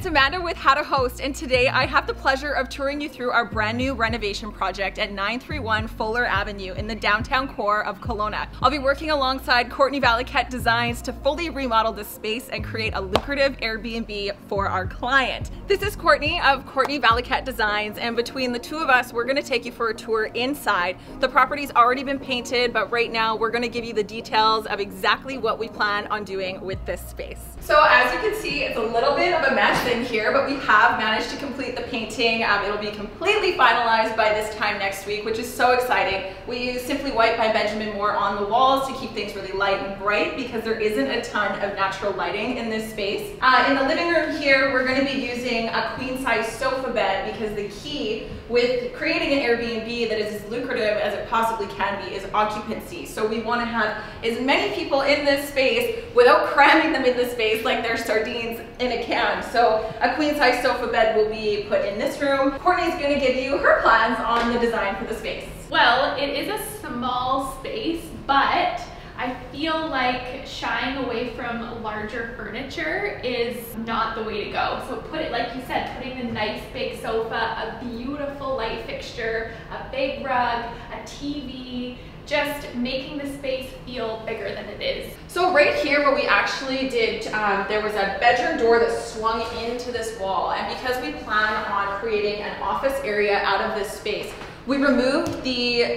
it's Amanda with How to Host, and today I have the pleasure of touring you through our brand new renovation project at 931 Fuller Avenue in the downtown core of Kelowna. I'll be working alongside Courtney Designs to fully remodel this space and create a lucrative Airbnb for our client. This is Courtney of Courtney Designs, and between the two of us, we're gonna take you for a tour inside. The property's already been painted, but right now we're gonna give you the details of exactly what we plan on doing with this space. So as you can see, it's a little bit of a mess in here, but we have managed to complete the painting. It'll be completely finalized by this time next week, which is so exciting. We use Simply White by Benjamin Moore on the walls to keep things really light and bright because there isn't a ton of natural lighting in this space. In the living room here, we're going to be using a queen-size sofa bed because the key with creating an Airbnb that is as lucrative as it possibly can be is occupancy. So we want to have as many people in this space without cramming them in the space like they're sardines in a can. So a queen-size sofa bed will be put in this room. Courtney's going to give you her plans on the design for the space. Well, it is a small space, but I feel like shying away from larger furniture is not the way to go. So put it, like you said, putting a nice big sofa, a beautiful light fixture, a big rug, a TV, just making the space feel bigger than it is. So right here what we actually did, there was a bedroom door that swung into this wall, and because we plan on creating an office area out of this space, we removed the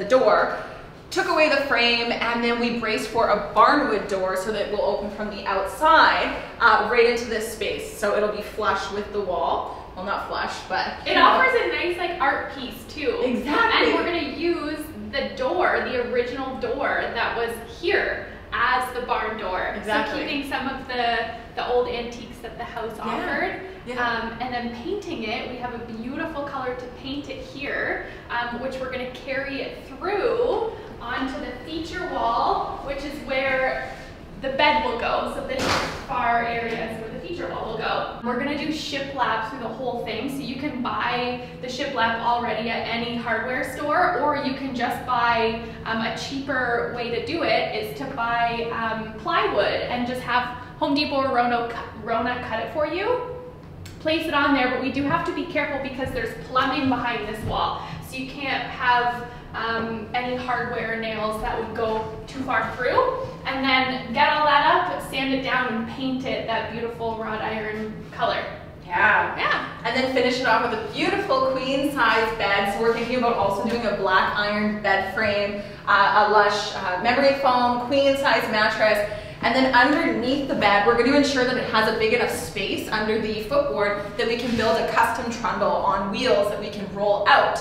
door, took away the frame, and then we braced for a barnwood door so that it will open from the outside right into this space. So it'll be flush with the wall. Well, not flush, but it offers a nice like art piece too. Exactly. And we're gonna use the door, the original door that was here as the barn door. Exactly. So keeping some of the old antiques that the house offered. Yeah. And then painting it, we have a beautiful color to paint it here, which we're gonna carry it through onto the feature wall, which is where the bed will go. So this far area is where the feature wall will go. We're gonna do shiplap through the whole thing. So you can buy the shiplap already at any hardware store, or you can just buy a cheaper way to do it is to buy plywood and just have Home Depot or Rona cut it for you. Place it on there, but we do have to be careful because there's plumbing behind this wall. So you can't have any hardware nails that would go too far through. And then get all that up, sand it down, and paint it that beautiful wrought iron color. Yeah. And then finish it off with a beautiful queen size bed. So we're thinking about also doing a black iron bed frame, a lush memory foam, queen size mattress. And then underneath the bed, we're going to ensure that it has a big enough space under the footboard that we can build a custom trundle on wheels that we can roll out.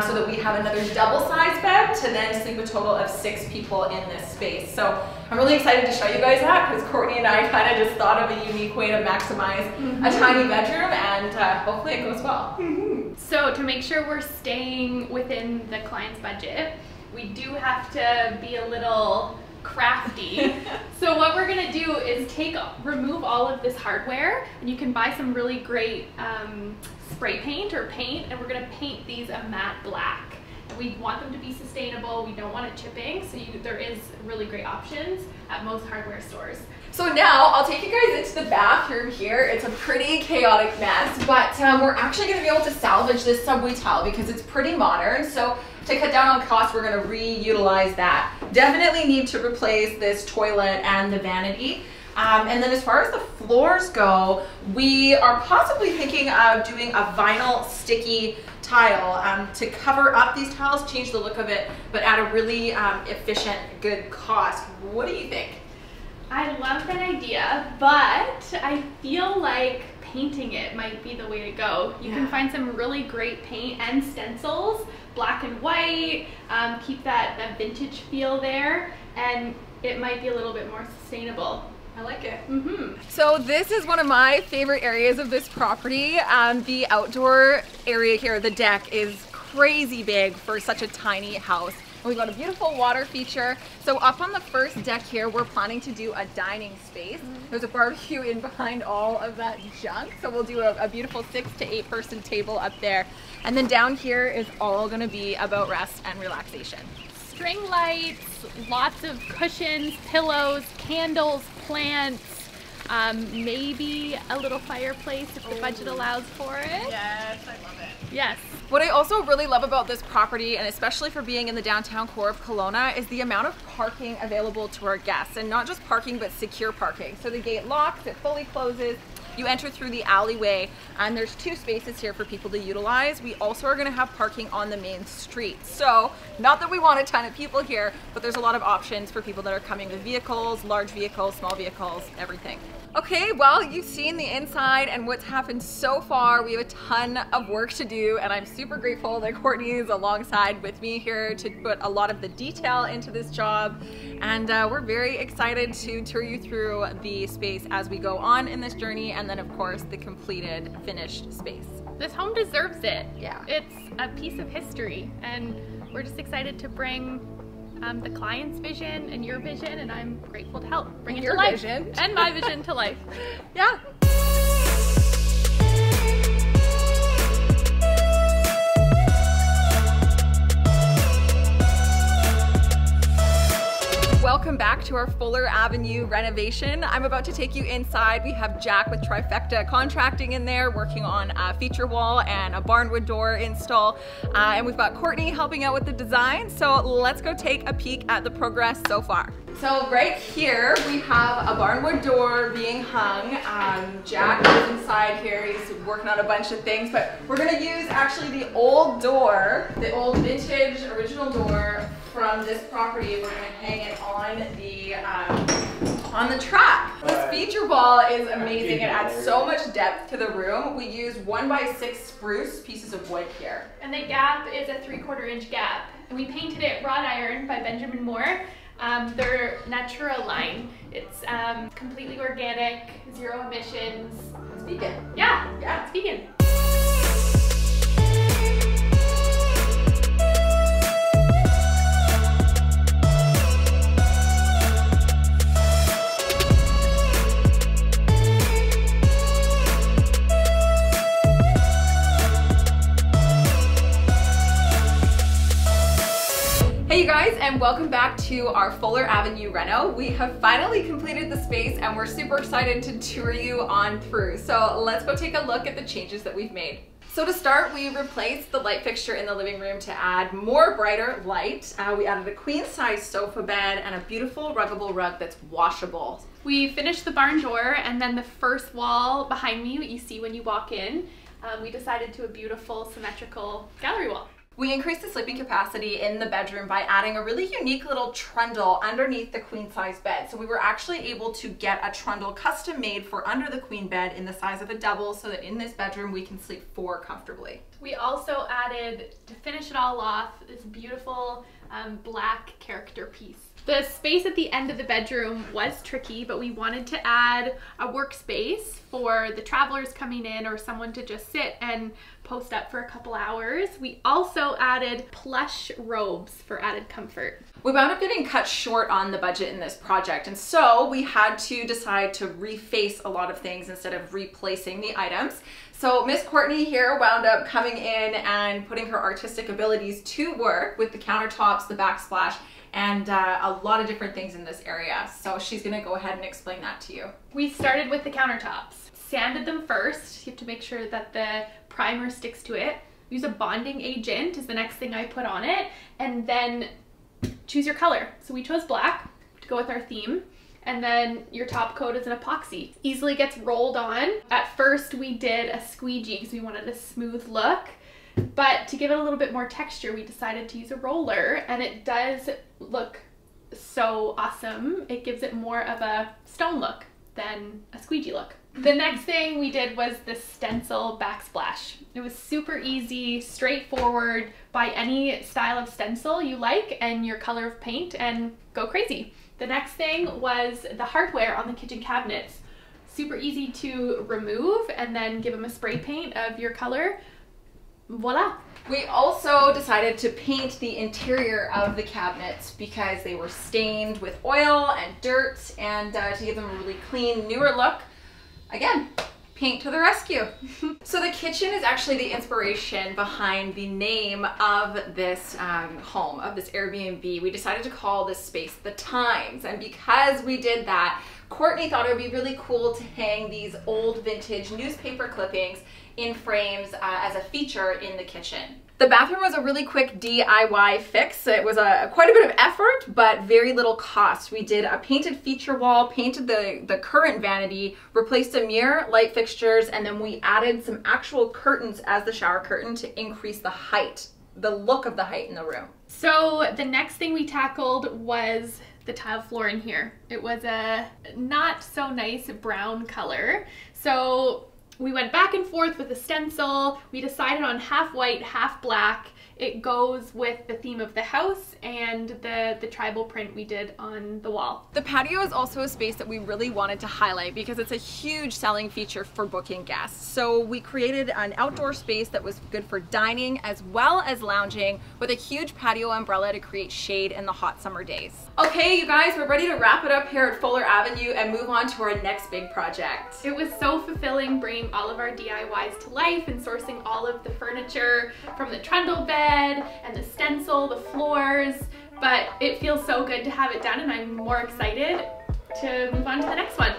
So that we have another double-sized bed to then sleep a total of 6 people in this space. So I'm really excited to show you guys that because Courtney and I kind of just thought of a unique way to maximize a tiny bedroom, and hopefully it goes well. So to make sure we're staying within the client's budget, we do have to be a little crafty. So what we're gonna do is remove all of this hardware, and you can buy some really great spray paint or paint, and we're gonna paint these a matte black. And we want them to be sustainable. We don't want it chipping, so there is really great options at most hardware stores. So now I'll take you guys into the bathroom here. It's a pretty chaotic mess, but we're actually gonna be able to salvage this subway tile because it's pretty modern. So to cut down on costs, we're gonna reutilize that. Definitely need to replace this toilet and the vanity. And then as far as the floors go, we are possibly thinking of doing a vinyl sticky tile to cover up these tiles, change the look of it, but at a really efficient, good cost. What do you think? I love that idea, but I feel like painting it might be the way to go. You can find some really great paint and stencils, black and white, keep that vintage feel there, and it might be a little bit more sustainable. I like it. So this is one of my favorite areas of this property. The outdoor area here, the deck, is crazy big for such a tiny house. And we've got a beautiful water feature. So up on the first deck here, we're planning to do a dining space. There's a barbecue in behind all of that junk. So we'll do a beautiful 6 to 8 person table up there. And then down here is all gonna be about rest and relaxation. String lights, lots of cushions, pillows, candles, plants, Maybe a little fireplace if the budget allows for it. Yes, I love it. Yes. What I also really love about this property, and especially for being in the downtown core of Kelowna, is the amount of parking available to our guests. And not just parking, but secure parking. So the gate locks, it fully closes. You enter through the alleyway, and there's 2 spaces here for people to utilize. We also are gonna have parking on the main street. So, not that we want a ton of people here, but there's a lot of options for people that are coming with vehicles, large vehicles, small vehicles, everything. Okay, well, you've seen the inside and what's happened so far. We have a ton of work to do, and I'm super grateful that Courtney is alongside with me here to put a lot of the detail into this job. And we're very excited to tour you through the space as we go on in this journey, and then of course the completed, finished space. This home deserves it. Yeah. It's a piece of history, and we're just excited to bring the client's vision and your vision, and I'm grateful to help bring it to life. Vision. And my vision to life. Yeah. Welcome back to our Fuller Avenue renovation. I'm about to take you inside. We have Jack with Trifecta Contracting in there working on a feature wall and a barnwood door install. And we've got Courtney helping out with the design. So let's go take a peek at the progress so far. So right here we have a barnwood door being hung. Jack is inside here. He's working on a bunch of things, but we're gonna use actually the old door, the old vintage original door from this property. We're gonna hang it on the track. This feature wall is amazing. It adds so much depth to the room. We use 1x6 spruce pieces of wood here. And the gap is a 3/4 inch gap. And we painted it wrought iron by Benjamin Moore. They're Natura line. It's completely organic, 0 emissions. It's vegan. Yeah, Yeah. it's vegan. Hey you guys, and welcome back to our Fuller Avenue reno. We have finally completed the space and we're super excited to tour you on through. So let's go take a look at the changes that we've made. So to start, we replaced the light fixture in the living room to add more brighter light. We added a queen size sofa bed and a beautiful ruggable rug that's washable. We finished the barn door, and then the first wall behind me, what you see when you walk in, we decided to a beautiful symmetrical gallery wall. We increased the sleeping capacity in the bedroom by adding a really unique little trundle underneath the queen size bed. So we were actually able to get a trundle custom made for under the queen bed in the size of a double, so that in this bedroom we can sleep 4 comfortably. We also added, to finish it all off, this beautiful black character piece. The space at the end of the bedroom was tricky, but we wanted to add a workspace for the travelers coming in or someone to just sit and post up for a couple hours. We also added plush robes for added comfort. We wound up getting cut short on the budget in this project, and so we had to decide to reface a lot of things instead of replacing the items. So Miss Courtney here wound up coming in and putting her artistic abilities to work with the countertops, the backsplash, and a lot of different things in this area. So she's gonna go ahead and explain that to you. We started with the countertops. Sanded them first. You have to make sure that the primer sticks to it. Use a bonding agent is the next thing I put on it, and then choose your color. So we chose black to go with our theme, and then your top coat is an epoxy. Easily gets rolled on. At first we did a squeegee because we wanted a smooth look, but to give it a little bit more texture we decided to use a roller, and it does look so awesome. It gives it more of a stone look than a squeegee look. The next thing we did was the stencil backsplash. It was super easy, straightforward. Buy any style of stencil you like and your color of paint and go crazy. The next thing was the hardware on the kitchen cabinets. Super easy to remove and then give them a spray paint of your color. Voila. We also decided to paint the interior of the cabinets because they were stained with oil and dirt, and to give them a really clean, newer look. Again, paint to the rescue. So the kitchen is actually the inspiration behind the name of this home, of this Airbnb. We decided to call this space The Times, and because we did that, Courtney thought it would be really cool to hang these old vintage newspaper clippings in frames as a feature in the kitchen. The bathroom was a really quick DIY fix. It was quite a bit of effort, but very little cost. We did a painted feature wall, painted the current vanity, replaced a mirror, light fixtures, and then we added some actual curtains as the shower curtain to increase the height, the look of the height in the room. So the next thing we tackled was the tile floor in here. It was a not so nice brown color. So we went back and forth with the stencil. We decided on half white, half black. It goes with the theme of the house and the tribal print we did on the wall. The patio is also a space that we really wanted to highlight because it's a huge selling feature for booking guests. So we created an outdoor space that was good for dining as well as lounging, with a huge patio umbrella to create shade in the hot summer days. Okay, you guys, we're ready to wrap it up here at Fuller Avenue and move on to our next big project. It was so fulfilling bringing all of our DIYs to life and sourcing all of the furniture, from the trundle bed and the stencil, the floors, but it feels so good to have it done, and I'm more excited to move on to the next one.